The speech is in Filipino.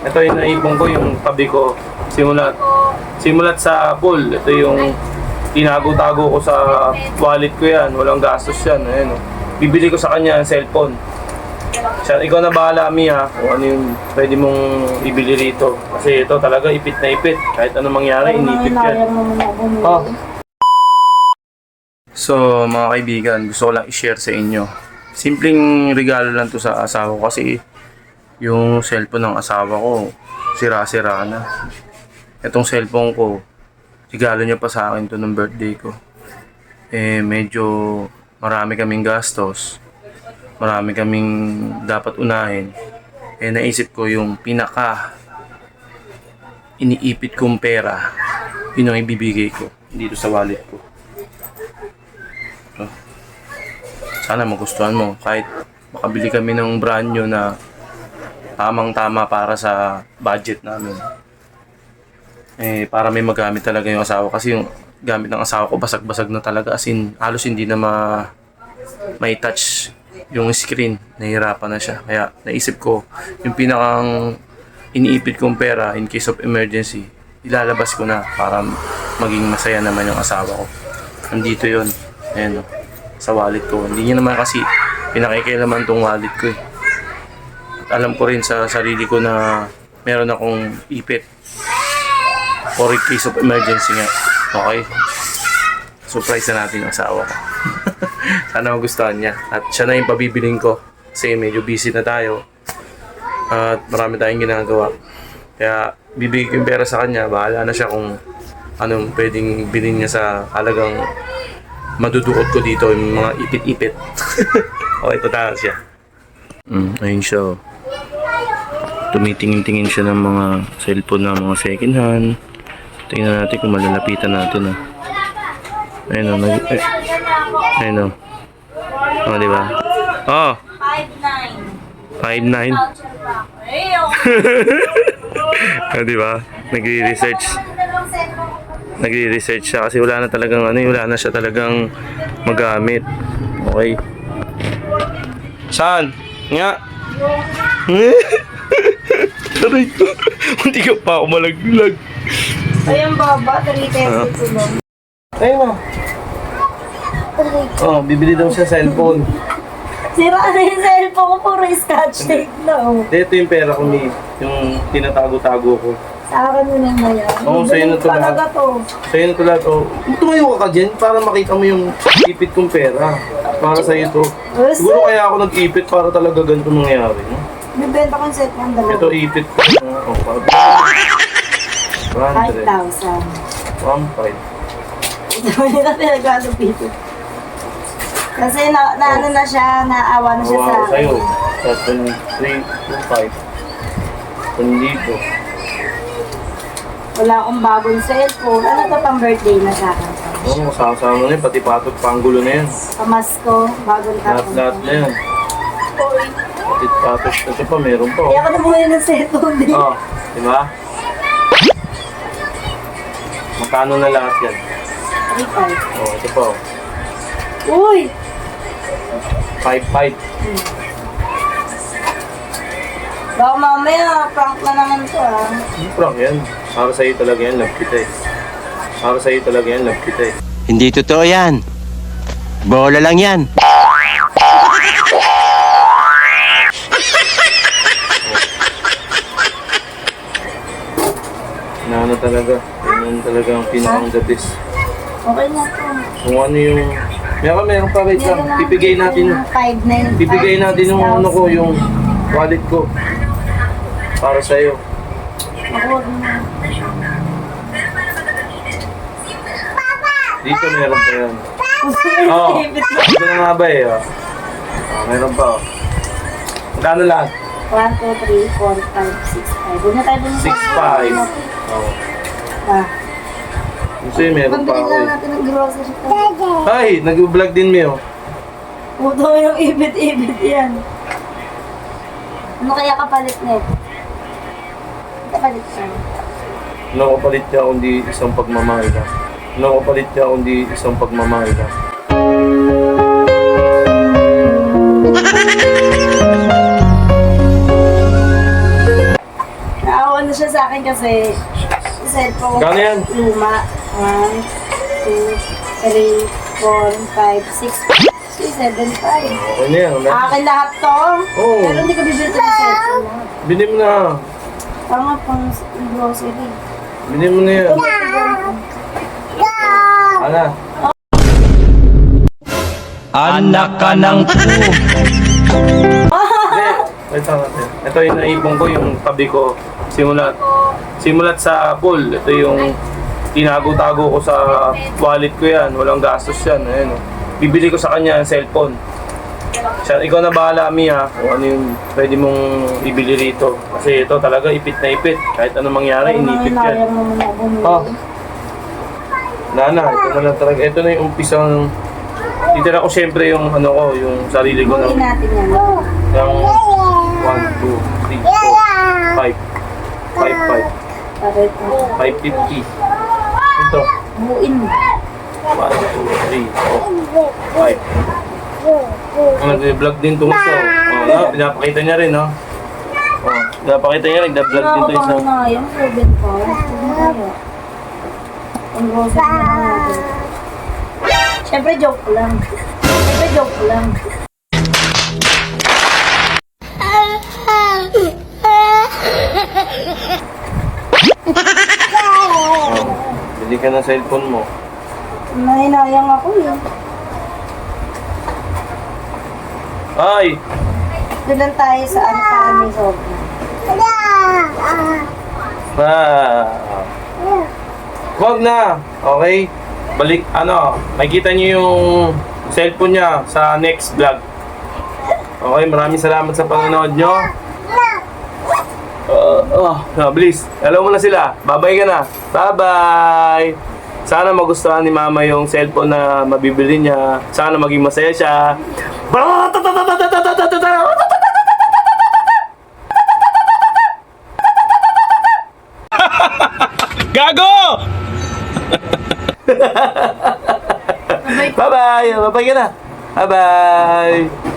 Ito yung naipon ko, yung tabi ko. Simulat sa pool. Ito yung tinago-tago ko sa wallet ko yan. Walang gastos yan. Ayan, oh. Bibili ko sa kanya ang cellphone. Siya, ikaw na bahala, Mia, kung ano yung pwede mong ibili rito. Kasi ito talaga ipit na ipit. Kahit anong mangyari, inipit yan. Oh. So, mga kaibigan, gusto ko lang i-share sa inyo. Simpleng regalo lang to sa asawa ko kasi yung cellphone ng asawa ko, sira-sira na. Itong cellphone ko, regalo niya pa sa akin to nung birthday ko. Eh, medyo marami kaming gastos. Marami kaming dapat unahin. Eh, naisip ko yung pinaka iniipit kong pera, yun ang ibibigay ko dito sa wallet ko. So, sana magustuhan mo. Kahit makabili kami ng brand new na tamang-tama para sa budget namin. Eh, para may magamit talaga yung asawa. Kasi yung gamit ng asawa ko, basag-basag na talaga. As in, halos hindi na may touch yung screen. Nahihirapan na siya. Kaya naisip ko, yung pinakang iniipit kong pera in case of emergency, ilalabas ko na para maging masaya naman yung asawa ko. Nandito yun. Ayan, sa wallet ko. Hindi niya naman kasi pinakikialaman tong wallet ko eh. At alam ko rin sa sarili ko na meron akong ipit for in case of emergency nga. Okay? Surprise na natin yung asawa ko. Sana magustuhan niya. At siya na yung pabibiling ko. Kasi medyo busy na tayo. At marami tayong ginagawa. Kaya bibigay ko yung pera sa kanya. Bahala na siya kung anong pwedeng bilhin niya sa halagang maduduot ko dito. Yung mga ipit-ipit. Okay, totoo siya. Ayun siya. Tumitingin-tingin siya ng mga cellphone na mga second hand. Tingnan natin kung malalapitan natin. Ayun o. Ayun o. O, diba? Oh! 5'9". 5'9". O, diba? Nagre-research siya kasi wala na talagang wala na siya talagang magamit. Okay. Saan? Nga? Aray ko. Hindi ka pa ako malaglag. Ayun baba, 3.30 lang. Ayun o. Oh, bibili daw siya cellphone. Sira na yung cellphone ko, puro scotch tape na oh. Ito yung pera ko ni, yung tinatago-tago ko. Sa akin mo lang na yan. Oo, sa'yo na to lahat. Talaga to. Sa'yo na to lahat. Oh. Tumayo ka dyan para makita mo yung ipit kong pera. Para sa'yo to. Siguro kaya ako nag-ipit para talaga ganito mangyayari. No? Bibenta ko yung cellphone dalawa. Ito ipit ko. Oh, 5,000. 100. 1.5. Hindi na pinaglalupito. Kasi ano na siya, naawa na siya sa akin. Sa'yo. Sa 3.5. Dito. Wala akong bagong cellphone. Ano to pang birthday na sa akin? Oo, kasama na yun. Pati patot panggulo na yan. Pamasko, bagong tapon. Lahat na yan. Pati patot. Ito pa, meron pa. Kaya ako na bumili ng cellphone din. Oo, diba? Magkano na lahat yan? 3.5. Oh, ito pa. Uy! 5.5. Baka mamaya, prank na naman to ah. Prank yan. Para sa'yo talaga yan, love kita eh. Para sa'yo talaga yan, love kita eh. Hindi totoo yan. Bola lang yan. Ano talaga. Yan talaga ang pinakang the best. Okay na to. Kung ano yung... Meron pa, wait lang. Pipigay natin. 5,900. Bibigay natin yung ano ko, yung wallet ko. Para sa'yo. Ako, na. Dito meron pa yan. Gusto mo Oo. yung ibit mo? Dito na nga ba eh. Oh. Meron pa oh. Magkano lahat? 1, 2, 3, 4, 5, 6, 5. Huwag na tayo dun sa 6.5. Oo. Ah. Gusto yun, meron pa Pambili ako lang eh. natin ng grocery ko. Ay, nag-vlog din Mio. Puto yung ibit-ibit yan. Ano kaya kapalit nito? Kapalit ka. Ano kapalit niya kundi isang pagmamahal lang. Ano kapalit niya kundi isang pagmamahal lang. naawa na siya sa akin kasi yung cellphone Gano yan? luma. 1, 2, 3, 4, 5, 6, 7, 5. Okay na yan. Akin lahat to. Oo. Pero hindi ko bibili ito ng cellphone. Bili mo na. Tama pang grocery. Bili mo na yan. Ana. Anak ka ng Hindi. Wait lang natin. Ito yung naipon ko, yung tabi ko. Simulat sa pool. Ito yung tinago-tago ko sa wallet ko yan. Walang gastos yan. Ayan, oh. Bibili ko sa kanya ang cellphone. Siya, ikaw na bahala, Mia, kung ano yung pwede mong ibili rito. Kasi ito talaga ipit na ipit. Kahit anong mangyari, inipit yan. Oh. Nana, ito na lang talaga. Ito na yung umpisang... Titira ko siyempre yung ano ko, yung sarili ko Buuin ng... natin yan. Yung 1, 2, 3, 4, 5. 5, 5. Pareho po. 550. Ito. Buuin mo. 1, 2, 3, 4, 5. Nag-vlog din itong isa. Oh, pinapakita niya rin, no? Oh, pinapakita niya rin, nag-vlog din ito isa. na yung 7 pa. Ang grocery na natin. Siyempre joke lang. Siyempre joke lang. Oh, bili ka ng cellphone mo. Nahinayang ako yun. Ay! Doon lang tayo sa ano para may sobra. Wag na! Okay? Balik, ano, makikita niyo yung cellphone niya sa next vlog. Okay, maraming salamat sa panonood nyo. Bilis. Hello mo na sila. Bye-bye ka na. Bye-bye! Sana magustuhan ni Mama yung cellphone na mabibili niya. Sana maging masaya siya. Gago! Bye-bye! Bye-bye ka na! Bye-bye!